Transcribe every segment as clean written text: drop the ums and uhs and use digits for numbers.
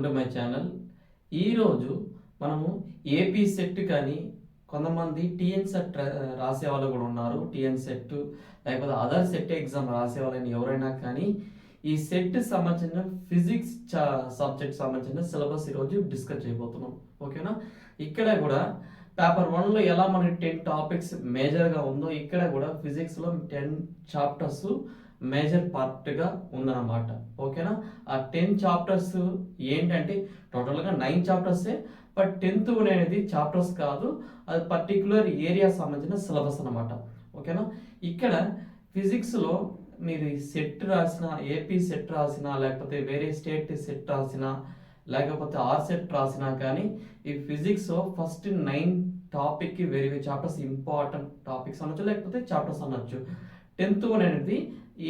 To my channel. ఈరోజు మనము AP set కానీ కొంతమంది టీఎన్ సెట్ రాసే వాళ్ళు కూడా ఉన్నారు. టీఎన్ సెట్ లేకపోతే అదర్ సెట్ ఎగ్జామ్ రాసే వాళ్ళని ఎవరైనా కానీ ఈ సెట్ సంబంధించిన ఫిజిక్స్ సబ్జెక్ట్ సంబంధించిన సిలబస్ ఈరోజు డిస్కస్ చేయబోతున్నాం. ఓకేనా? ఇక్కడ కూడా పేపర్ 1లో ఎలా మనకి 10 టాపిక్స్ మేజర్గా ఉందో ఇక్కడ కూడా ఫిజిక్స్లో 10 చాప్టర్స్ మేజర్ పార్ట్గా ఉందన్నమాట. ఓకేనా? ఆ 10 చాప్టర్స్ ఏంటంటే టోటల్గా 9 చాప్టర్సే, బట్ 10th అనేది చాప్టర్స్ కాదు, అది పర్టికులర్ ఏరియా సంబంధించిన సిలబస్ అనమాట. ఓకేనా? ఇక్కడ ఫిజిక్స్లో మీరు సెట్ రాసిన, ఏపీ సెట్ రాసిన, లేకపోతే వేరే స్టేట్ సెట్ రాసిన, లేకపోతే ఆర్ సెట్ రాసినా కానీ ఈ ఫిజిక్స్ ఫస్ట్ 9 టాపిక్కి వేరే చాప్టర్స్ ఇంపార్టెంట్ టాపిక్స్ అనొచ్చు, లేకపోతే చాప్టర్స్ అనొచ్చు. 10th అనేది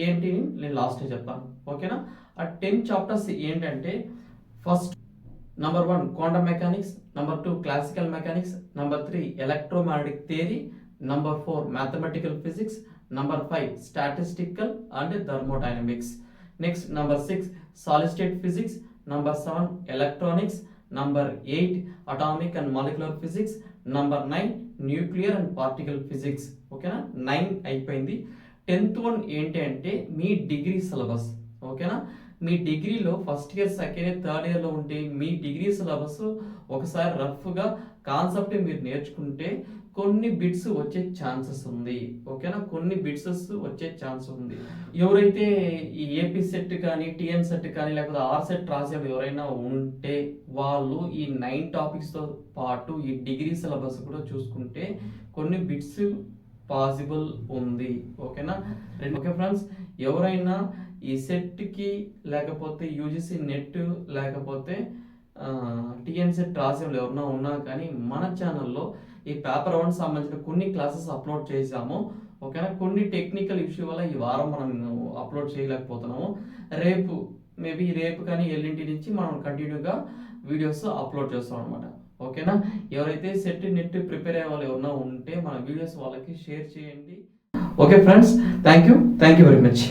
ఏంటి నేను లాస్ట్ చెప్తాను. ఓకేనా? ఆ 10 చాప్టర్స్ ఏంటంటే first number 1 quantum mechanics, number 2 classical mechanics, number 3 electromagnetic theory, number 4 mathematical physics, number 5 statistical and thermodynamics. Next number 6 solid state physics, number 7 electronics, number 8 atomic and molecular physics, number 9 nuclear and particle physics. ఓకేనా? 9 అయిపోయింది. 10th one ఏంటి అంటే మీ degree syllabus. ఓకేనా? మీ డిగ్రీలో first year, second year, third ఇయర్లో ఉంటే మీ degree syllabus ఒకసారి రఫ్గా కాన్సెప్ట్ మీరు నేర్చుకుంటే కొన్ని బిట్స్ వచ్చే ఛాన్సెస్ ఉంది. ఓకేనా? కొన్ని బిట్స్ వచ్చే ఛాన్స్ ఉంది. ఎవరైతే ఈ ఏపీ సెట్ కానీ, టీఎన్ సెట్ కానీ, లేకపోతే ఆర్ సెట్ రాసేవాళ్ళు ఎవరైనా ఉంటే వాళ్ళు ఈ 9 టాపిక్స్తో పాటు ఈ డిగ్రీ సిలబస్ కూడా చూసుకుంటే కొన్ని బిట్స్ పాసిబుల్ ఉంది. ఓకేనా? ఓకే ఫ్రెండ్స్, ఎవరైనా ఈ సెట్కి లేకపోతే యూజీసీ నెట్ లేకపోతే టీఎన్ సెట్ రాసే వాళ్ళు ఎవరైనా ఉన్నా కానీ మన ఛానల్లో ఈ పేపర్ 1 సంబంధించిన కొన్ని క్లాసెస్ అప్లోడ్ చేశాము. ఓకేనా? కొన్ని టెక్నికల్ ఇష్యూ వల్ల ఈ వారం మనం అప్లోడ్ చేయలేకపోతున్నాము. మేబీ రేపు కానీ ఎల్లుండి నుంచి మనం కంటిన్యూగా వీడియోస్ అప్లోడ్ చేస్తాం అనమాట. ఓకేనా? ఎవరైతే సెట్ నెట్ ప్రిపేర్ అయ్యే వాళ్ళు ఎవరైనా ఉంటే మన వీడియోస్ వాళ్ళకి షేర్ చేయండి. Okay friends, thank you very much.